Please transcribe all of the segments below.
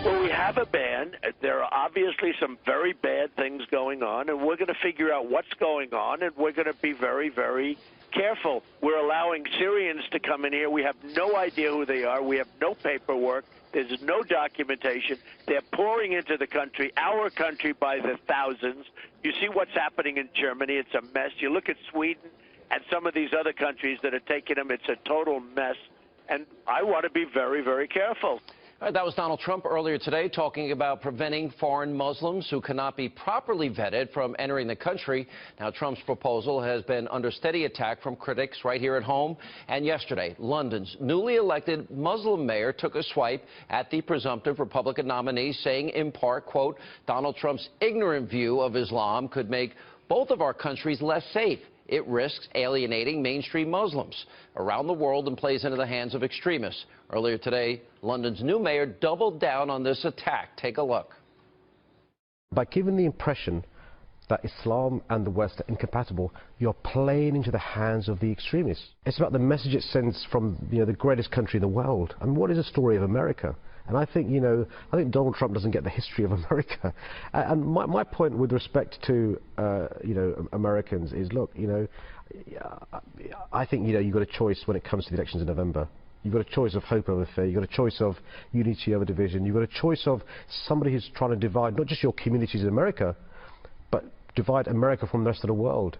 Well, we have a ban. There are obviously some very bad things going on, and we're going to figure out what's going on, and we're going to be very, very careful. We're allowing Syrians to come in here. We have no idea who they are. We have no paperwork. There's no documentation. They're pouring into the country, our country, by the thousands. You see what's happening in Germany. It's a mess. You look at Sweden and some of these other countries that are taking them. It's a total mess. And I want to be very, very careful. That was Donald Trump earlier today talking about preventing foreign Muslims who cannot be properly vetted from entering the country. Now, Trump's proposal has been under steady attack from critics right here at home. And yesterday, London's newly elected Muslim mayor took a swipe at the presumptive Republican nominee, saying in part, quote, Donald Trump's ignorant view of Islam could make both of our countries less safe. It risks alienating mainstream Muslims around the world and plays into the hands of extremists. Earlier today, London's new mayor doubled down on this attack. Take a look. By giving the impression that Islam and the West are incompatible, you're playing into the hands of the extremists. It's about the message it sends from, the greatest country in the world. I mean, what is the story of America? And I think, I think Donald Trump doesn't get the history of America. And my point with respect to, Americans is, look, I think, you've got a choice when it comes to the elections in November. You've got a choice of hope over fear. You've got a choice of unity over division. You've got a choice of somebody who's trying to divide not just your communities in America, but divide America from the rest of the world.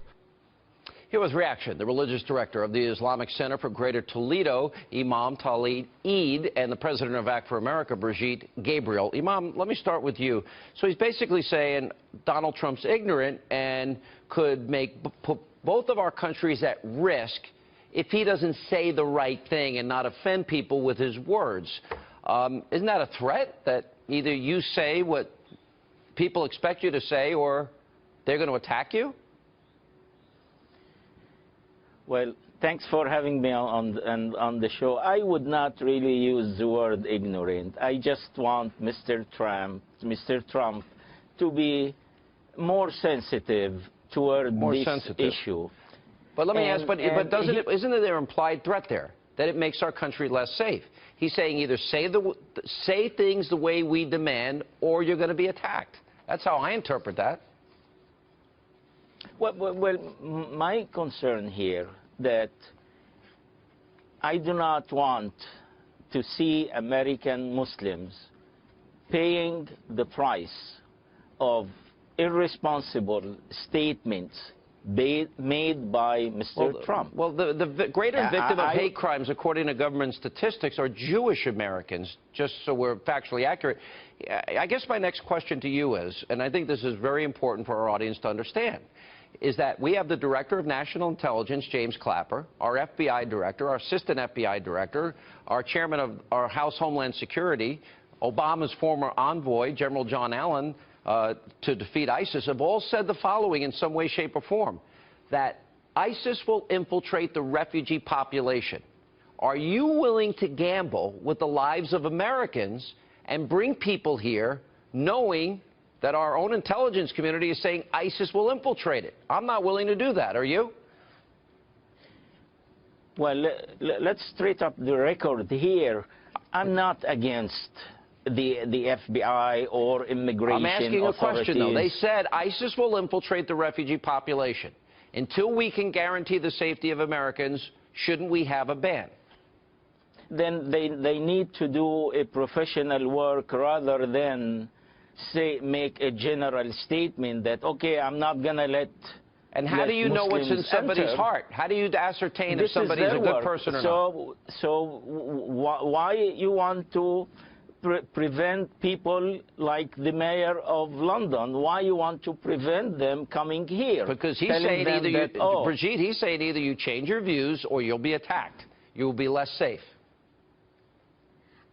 Here was reaction. The religious director of the Islamic Center for Greater Toledo, Imam Tawhid Eid, and the president of Act for America, Brigitte Gabriel. Imam, let me start with you. So he's basically saying Donald Trump's ignorant and could put both of our countries at risk if he doesn't say the right thing and not offend people with his words. Isn't that a threat, that either you say what people expect you to say or they're going to attack you? Well, thanks for having me on the show. I would not really use the word ignorant. I just want Mr. Trump to be more sensitive toward this issue. But let me ask, isn't there implied threat there, that it makes our country less safe? He's saying either say things the way we demand or you're going to be attacked. That's how I interpret that. Well, my concern here that I do not want to see American Muslims paying the price of irresponsible statements made by Mr. Trump. Well, the greater victim of hate crimes, according to government statistics, are Jewish Americans, just so we're factually accurate. I guess my next question to you is, and I think this is very important for our audience to understand, is that we have the Director of National Intelligence, James Clapper, our FBI Director, our Assistant FBI Director, our Chairman of our House Homeland Security, Obama's former envoy, General John Allen, to defeat ISIS, have all said the following in some way, shape, or form, that ISIS will infiltrate the refugee population. Are you willing to gamble with the lives of Americans and bring people here knowing that our own intelligence community is saying ISIS will infiltrate it? I'm not willing to do that. Are you? Well, let's straight up the record here. I'm not against the FBI or immigration authorities. I'm asking a question, though. They said ISIS will infiltrate the refugee population. Until we can guarantee the safety of Americans, shouldn't we have a ban? Then they need to do a professional work rather than make a general statement that, okay, I'm not going to let And how do you know what's in somebody's heart? How do you ascertain if somebody's a good person or not? So why you want to prevent people like the mayor of London? Why you want to prevent them coming here? Because he's saying Brigitte, he's saying either you change your views or you'll be attacked. You will be less safe.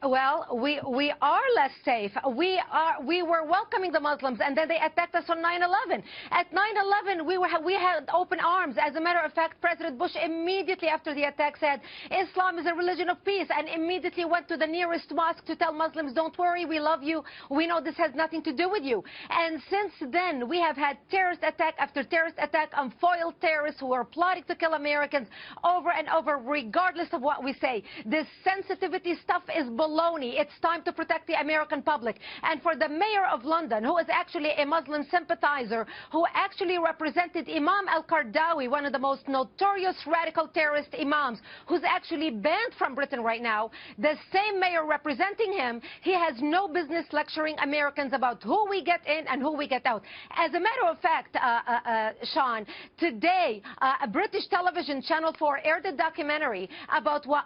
Well, we are less safe. We were welcoming the Muslims, and then they attacked us on 9/11. At 9/11, we had open arms. As a matter of fact, President Bush immediately after the attack said Islam is a religion of peace, and immediately went to the nearest mosque to tell Muslims, don't worry, we love you. We know this has nothing to do with you. And since then, we have had terrorist attack after terrorist attack on foiled terrorists who are plotting to kill Americans over and over, regardless of what we say. This sensitivity stuff is bullshit. baloney. It's time to protect the American public. And for the mayor of London, who is actually a Muslim sympathizer, who actually represented Imam al-Qaradawi, one of the most notorious radical terrorist imams, who's actually banned from Britain right now, the same mayor representing him, he has no business lecturing Americans about who we get in and who we get out. As a matter of fact, Sean, today, a British television, Channel 4, aired a documentary about what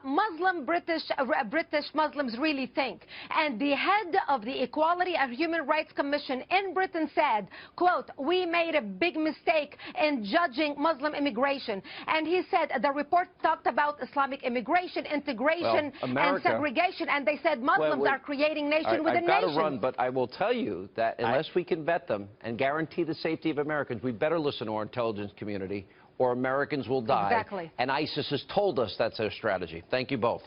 British Muslims really think. And the head of the Equality and Human Rights Commission in Britain said, quote, "We made a big mistake in judging Muslim immigration." And he said the report talked about Islamic immigration, integration, and segregation. And they said Muslims are creating nation within nation. I've got to run, but I will tell you that unless we can vet them and guarantee the safety of Americans, we better listen to our intelligence community, or Americans will die. Exactly. And ISIS has told us that's their strategy. Thank you both.